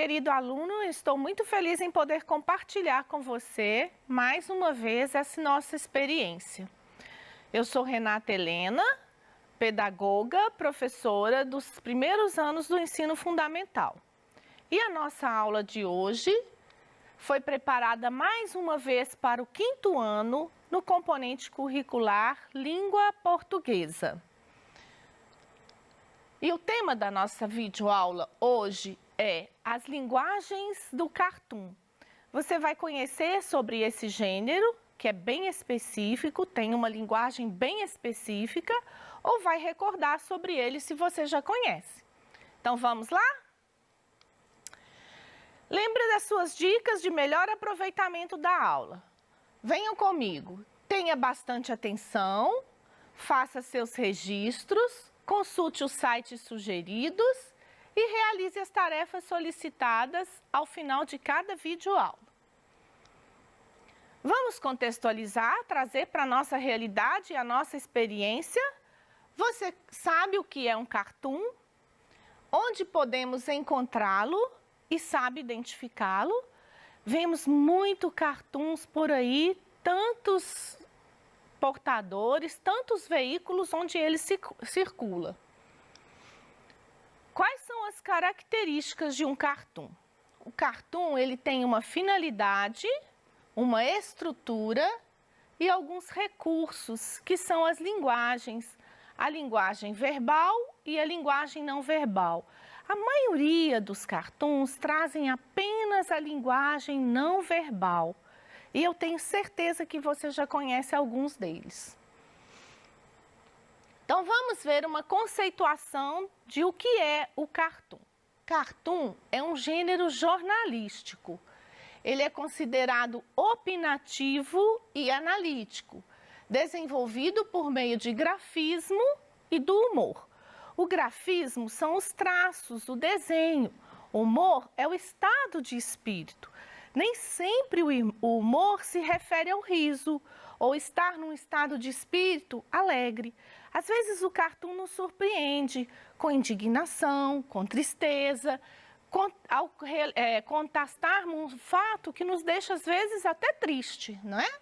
querido aluno, estou muito feliz em poder compartilhar com você, mais uma vez, essa nossa experiência. Eu sou Renata Helena, pedagoga, professora dos primeiros anos do ensino fundamental. E a nossa aula de hoje foi preparada mais uma vez para o 5º ano no componente curricular Língua Portuguesa. E o tema da nossa videoaula hoje é as linguagens do cartoon. Você vai conhecer sobre esse gênero, que é bem específico, tem uma linguagem bem específica, ou vai recordar sobre ele se você já conhece. Então vamos lá? Lembre das suas dicas de melhor aproveitamento da aula. Venham comigo, tenha bastante atenção, faça seus registros, consulte os sites sugeridos e realize as tarefas solicitadas ao final de cada videoaula. Vamos contextualizar, trazer para a nossa realidade e a nossa experiência. Você sabe o que é um cartoon? Onde podemos encontrá-lo e sabe identificá-lo? Vemos muito cartoons por aí, tantos portadores, tantos veículos onde ele circula. Quais são as características de um cartoon? O cartoon, ele tem uma finalidade, uma estrutura e alguns recursos, que são as linguagens, a linguagem verbal e a linguagem não verbal. A maioria dos cartoons trazem apenas a linguagem não verbal. E eu tenho certeza que você já conhece alguns deles. Então vamos ver uma conceituação de o que é o cartoon. Cartoon é um gênero jornalístico. Ele é considerado opinativo e analítico, desenvolvido por meio de grafismo e do humor. O grafismo são os traços, o desenho. O humor é o estado de espírito. Nem sempre o humor se refere ao riso ou estar num estado de espírito alegre. Às vezes o cartoon nos surpreende com indignação, com tristeza, ao contrastarmos um fato que nos deixa às vezes até triste, não é?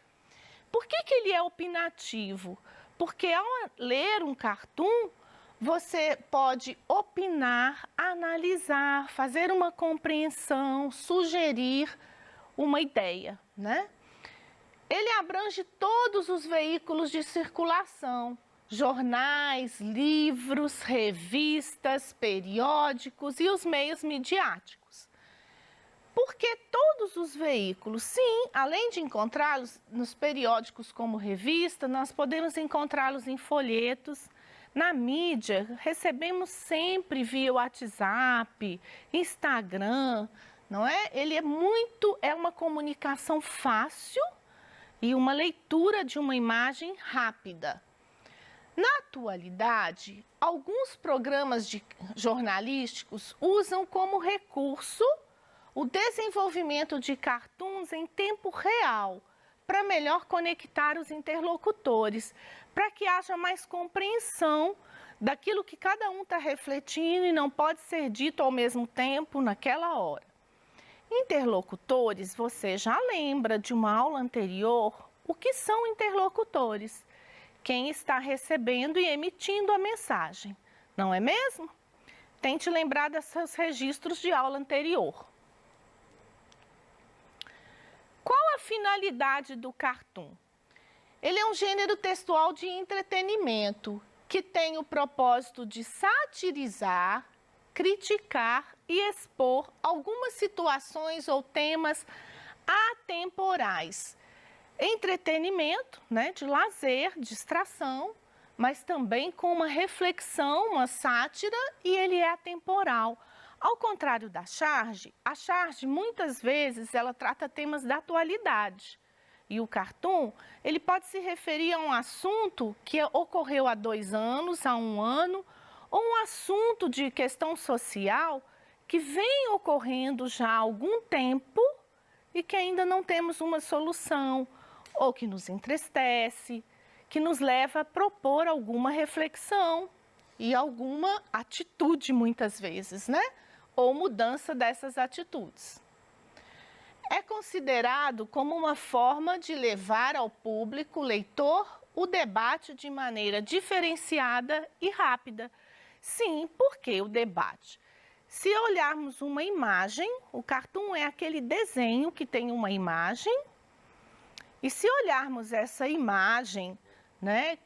Por que ele é opinativo? Porque ao ler um cartoon, você pode opinar, analisar, fazer uma compreensão, sugerir uma ideia, né? Ele abrange todos os veículos de circulação, jornais, livros, revistas, periódicos e os meios midiáticos. Porque todos os veículos, sim, além de encontrá-los nos periódicos como revista, nós podemos encontrá-los em folhetos. Na mídia, recebemos sempre via WhatsApp, Instagram, não é? Ele é uma comunicação fácil e uma leitura de uma imagem rápida. Na atualidade, alguns programas jornalísticos usam como recurso o desenvolvimento de cartoons em tempo real, para melhor conectar os interlocutores, para que haja mais compreensão daquilo que cada um está refletindo e não pode ser dito ao mesmo tempo naquela hora. Interlocutores, você já lembra de uma aula anterior o que são interlocutores? Quem está recebendo e emitindo a mensagem, não é mesmo? Tente lembrar desses registros de aula anterior. Qual a finalidade do cartoon? Ele é um gênero textual de entretenimento que tem o propósito de satirizar, criticar e expor algumas situações ou temas atemporais. Entretenimento, né, de lazer, distração, mas também com uma reflexão, uma sátira, e ele é atemporal. Ao contrário da charge, a charge muitas vezes ela trata temas da atualidade. E o cartoon, ele pode se referir a um assunto que ocorreu há 2 anos, há 1 ano, ou um assunto de questão social que vem ocorrendo já há algum tempo e que ainda não temos uma solução, ou que nos entristece, que nos leva a propor alguma reflexão e alguma atitude muitas vezes, né? ou mudança dessas atitudes. É considerado como uma forma de levar ao público leitor o debate de maneira diferenciada e rápida. Sim, porque o debate? Se olharmos uma imagem, o cartoon é aquele desenho que tem uma imagem, e se olharmos essa imagem, né,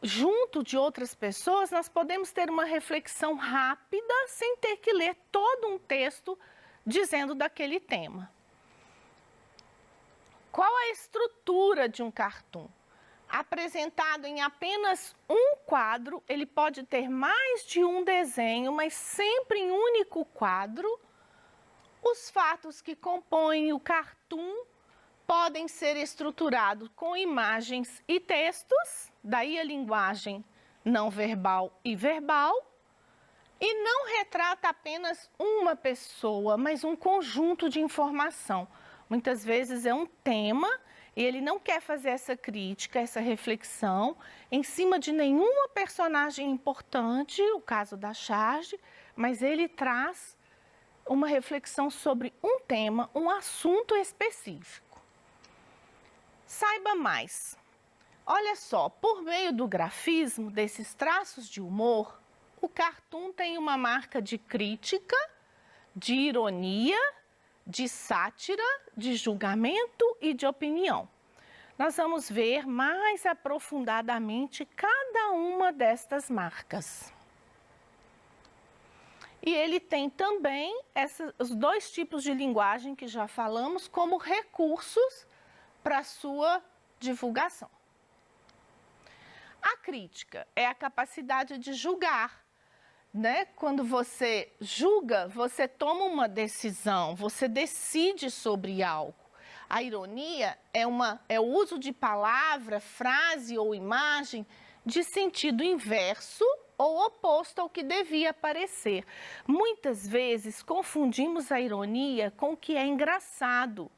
junto de outras pessoas, nós podemos ter uma reflexão rápida sem ter que ler todo um texto dizendo daquele tema. Qual a estrutura de um cartoon? Apresentado em apenas um quadro, ele pode ter mais de um desenho, mas sempre em um único quadro. Os fatos que compõem o cartoon podem ser estruturados com imagens e textos, daí a linguagem não verbal e verbal, e não retrata apenas uma pessoa, mas um conjunto de informação. Muitas vezes é um tema e ele não quer fazer essa crítica, essa reflexão em cima de nenhuma personagem importante, o caso da Charge, mas ele traz uma reflexão sobre um tema, um assunto específico. Saiba mais. Olha só, por meio do grafismo, desses traços de humor, o cartoon tem uma marca de crítica, de ironia, de sátira, de julgamento e de opinião. Nós vamos ver mais aprofundadamente cada uma destas marcas. E ele tem também os dois tipos de linguagem que já falamos como recursos para sua divulgação. A crítica é a capacidade de julgar, né? Quando você julga, você toma uma decisão, você decide sobre algo. A ironia é o uso de palavra, frase ou imagem de sentido inverso ou oposto ao que devia parecer. Muitas vezes confundimos a ironia com o que é engraçado.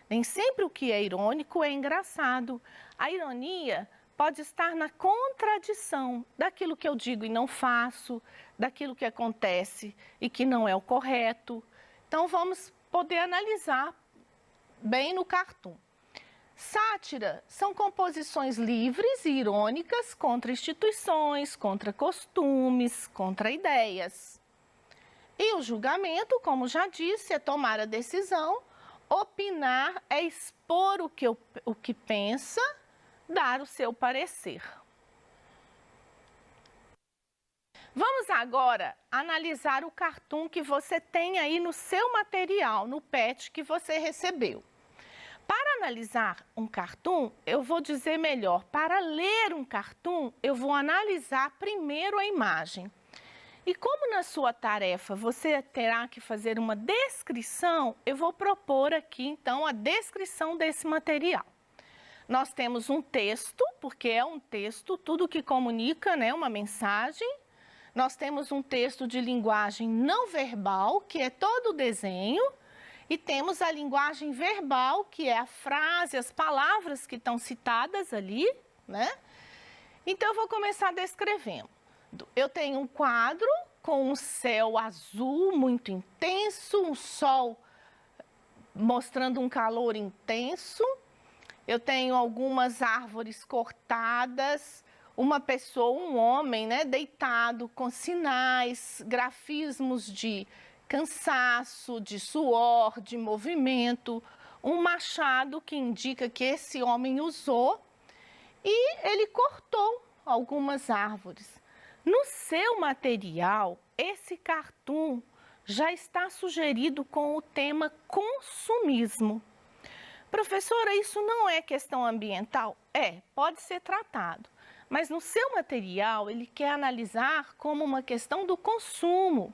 Nem sempre o que é irônico é engraçado. A ironia pode estar na contradição daquilo que eu digo e não faço, daquilo que acontece e que não é o correto. Então, vamos poder analisar bem no cartoon. Sátira são composições livres e irônicas contra instituições, contra costumes, contra ideias. E o julgamento, como já disse, é tomar a decisão. Opinar é expor o que pensa, dar o seu parecer. Vamos agora analisar o cartoon que você tem aí no seu material, no PET que você recebeu. Para analisar um cartoon, eu vou dizer melhor, para ler um cartoon, eu vou analisar primeiro a imagem. E como na sua tarefa você terá que fazer uma descrição, eu vou propor aqui então a descrição desse material. Nós temos um texto, porque é um texto, tudo que comunica, né, uma mensagem. Nós temos um texto de linguagem não verbal, que é todo o desenho. E temos a linguagem verbal, que é a frase, as palavras que estão citadas ali, né? Então, eu vou começar descrevendo. Eu tenho um quadro com um céu azul muito intenso, um sol mostrando um calor intenso. Eu tenho algumas árvores cortadas, uma pessoa, um homem, né, deitado com sinais, grafismos de cansaço, de suor, de movimento, um machado que indica que esse homem usou e ele cortou algumas árvores. No seu material, esse cartoon já está sugerido com o tema consumismo. Professora, isso não é questão ambiental? Pode ser tratado, mas no seu material ele quer analisar como uma questão do consumo.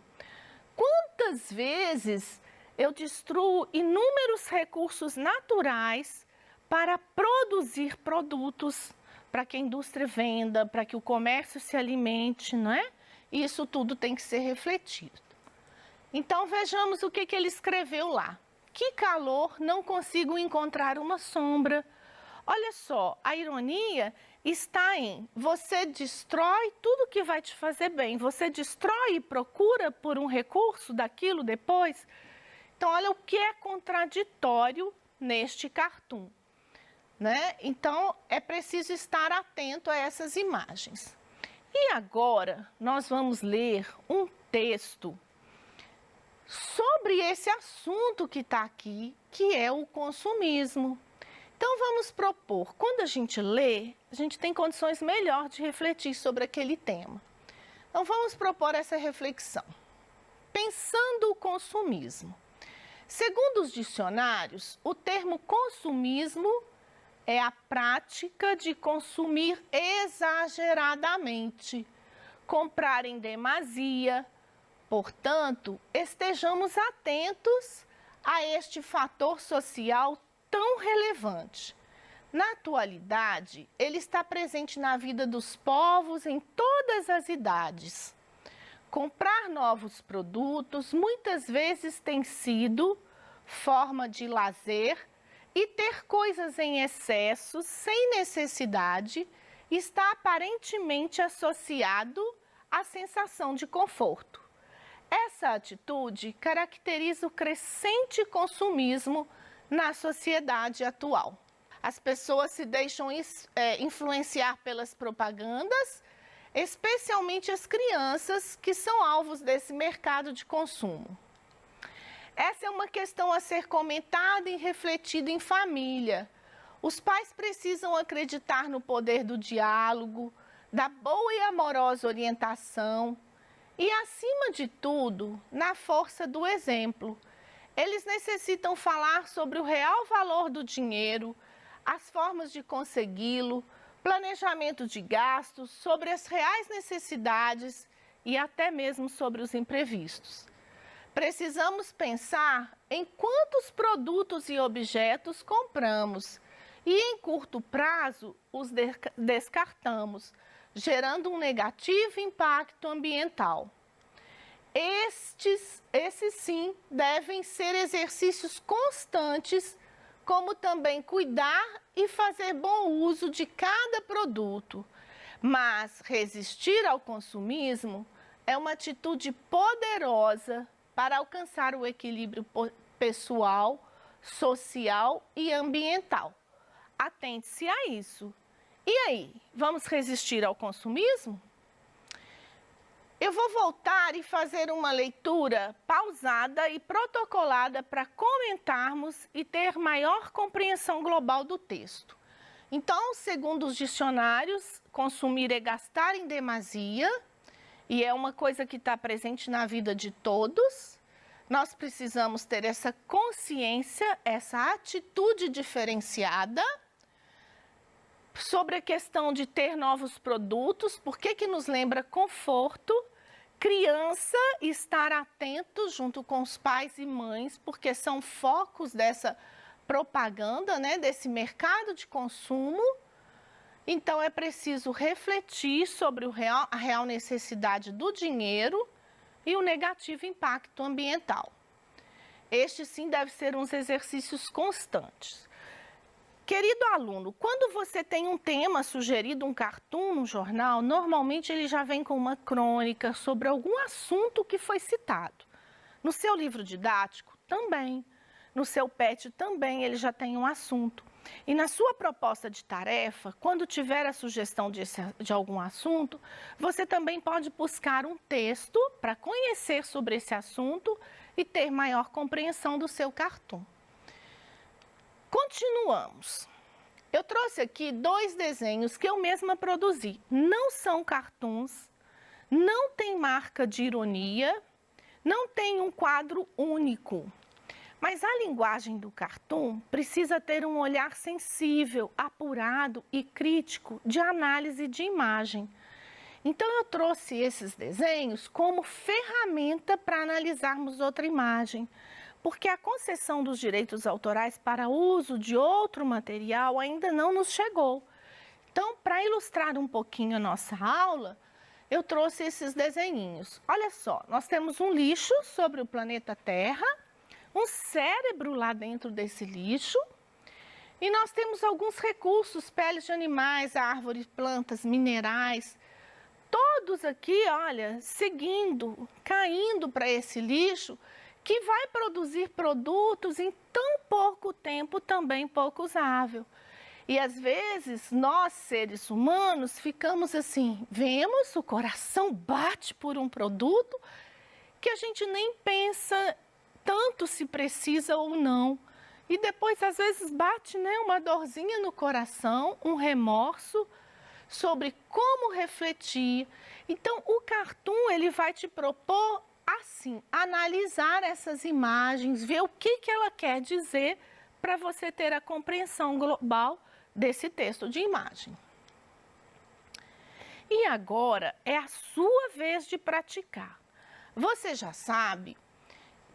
Quantas vezes eu destruo inúmeros recursos naturais para produzir produtos, para que a indústria venda, para que o comércio se alimente, não é? E isso tudo tem que ser refletido. Então, vejamos o que ele escreveu lá. Que calor, não consigo encontrar uma sombra. Olha só, a ironia está em você destrói tudo que vai te fazer bem, você destrói e procura por um recurso daquilo depois. Então, olha o que é contraditório neste cartoon, né? Então, é preciso estar atento a essas imagens. E agora, nós vamos ler um texto sobre esse assunto que está aqui, que é o consumismo. Então, vamos propor, quando a gente lê, a gente tem condições melhores de refletir sobre aquele tema. Então, vamos propor essa reflexão. Pensando o consumismo. Segundo os dicionários, o termo consumismo é a prática de consumir exageradamente, comprar em demasia. Portanto, estejamos atentos a este fator social tão relevante. Na atualidade, ele está presente na vida dos povos em todas as idades. Comprar novos produtos muitas vezes tem sido forma de lazer e ter coisas em excesso sem necessidade está aparentemente associado à sensação de conforto. Essa atitude caracteriza o crescente consumismo na sociedade atual. As pessoas se deixam influenciar pelas propagandas, especialmente as crianças que são alvos desse mercado de consumo. Essa é uma questão a ser comentada e refletida em família. Os pais precisam acreditar no poder do diálogo, da boa e amorosa orientação e, acima de tudo, na força do exemplo. Eles necessitam falar sobre o real valor do dinheiro, as formas de consegui-lo, planejamento de gastos, sobre as reais necessidades e até mesmo sobre os imprevistos. Precisamos pensar em quantos produtos e objetos compramos e, em curto prazo, os descartamos, gerando um negativo impacto ambiental. Esses sim devem ser exercícios constantes, como também cuidar e fazer bom uso de cada produto. Mas resistir ao consumismo é uma atitude poderosa para alcançar o equilíbrio pessoal, social e ambiental. Atente-se a isso. E aí, vamos resistir ao consumismo? Eu vou voltar e fazer uma leitura pausada e protocolada para comentarmos e ter maior compreensão global do texto. Então, segundo os dicionários, consumir é gastar em demasia, e é uma coisa que está presente na vida de todos. Nós precisamos ter essa consciência, essa atitude diferenciada sobre a questão de ter novos produtos, porque que nos lembra conforto. Criança, estar atento junto com os pais e mães, porque são focos dessa propaganda, né, desse mercado de consumo. Então, é preciso refletir sobre a real necessidade do dinheiro e o negativo impacto ambiental. Este, sim, deve ser uns exercícios constantes. Querido aluno, quando você tem um tema sugerido, um cartoon no jornal, normalmente ele já vem com uma crônica sobre algum assunto que foi citado. No seu livro didático, também. No seu PET, também, ele já tem um assunto. E na sua proposta de tarefa, quando tiver a sugestão de algum assunto, você também pode buscar um texto para conhecer sobre esse assunto e ter maior compreensão do seu cartoon. Continuamos. Eu trouxe aqui 2 desenhos que eu mesma produzi. Não são cartoons, não tem marca de ironia, não tem um quadro único. Mas a linguagem do cartoon precisa ter um olhar sensível, apurado e crítico de análise de imagem. Então, eu trouxe esses desenhos como ferramenta para analisarmos outra imagem, porque a concessão dos direitos autorais para uso de outro material ainda não nos chegou. Então, para ilustrar um pouquinho a nossa aula, eu trouxe esses desenhinhos. Olha só, nós temos um lixo sobre o planeta Terra, um cérebro lá dentro desse lixo E nós temos alguns recursos, peles de animais, árvores, plantas, minerais, todos aqui, olha, seguindo, caindo para esse lixo, que vai produzir produtos em tão pouco tempo também pouco usável. E às vezes nós, seres humanos, ficamos assim, vemos, o coração bate por um produto que a gente nem pensa tanto se precisa ou não. E depois, às vezes, bate, né, uma dorzinha no coração, um remorso sobre como refletir. Então, o Cartoon, ele vai te propor, assim, analisar essas imagens, ver o que ela quer dizer para você ter a compreensão global desse texto de imagem. E agora é a sua vez de praticar. Você já sabe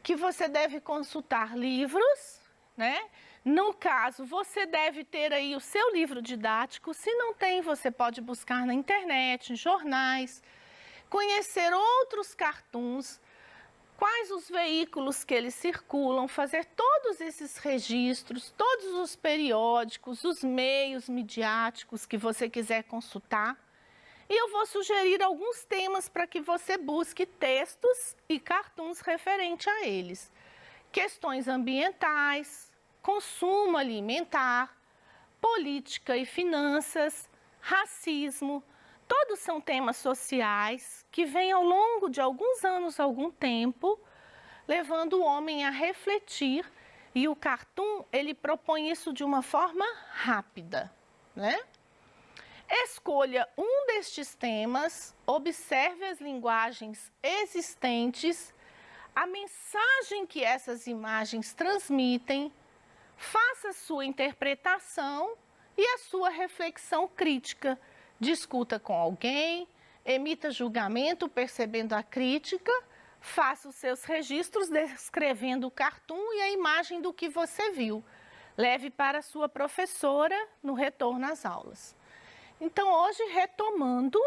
que você deve consultar livros, né? No caso, você deve ter aí o seu livro didático. Se não tem, você pode buscar na internet, em jornais, conhecer outros cartoons, quais os veículos que eles circulam, fazer todos esses registros, todos os periódicos, os meios midiáticos que você quiser consultar. E eu vou sugerir alguns temas para que você busque textos e cartoons referentes a eles. Questões ambientais, consumo alimentar, política e finanças, racismo, todos são temas sociais que vêm ao longo de alguns anos, algum tempo, levando o homem a refletir, e o Cartoon, ele propõe isso de uma forma rápida, né? Escolha um destes temas, observe as linguagens existentes, a mensagem que essas imagens transmitem, faça sua interpretação e a sua reflexão crítica. Discuta com alguém, emita julgamento percebendo a crítica, faça os seus registros descrevendo o cartoon e a imagem do que você viu. Leve para a sua professora no retorno às aulas. Então, hoje, retomando,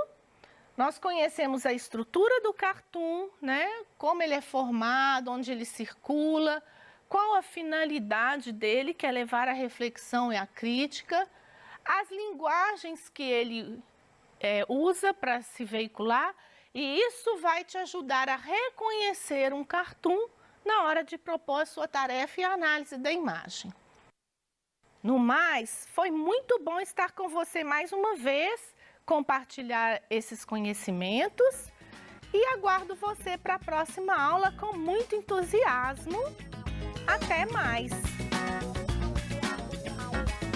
nós conhecemos a estrutura do cartoon, né? Como ele é formado, onde ele circula, qual a finalidade dele, que é levar a reflexão e a crítica, as linguagens que ele usa para se veicular, e isso vai te ajudar a reconhecer um cartoon na hora de propor a sua tarefa e a análise da imagem. No mais, foi muito bom estar com você mais uma vez, compartilhar esses conhecimentos e aguardo você para a próxima aula com muito entusiasmo. Até mais!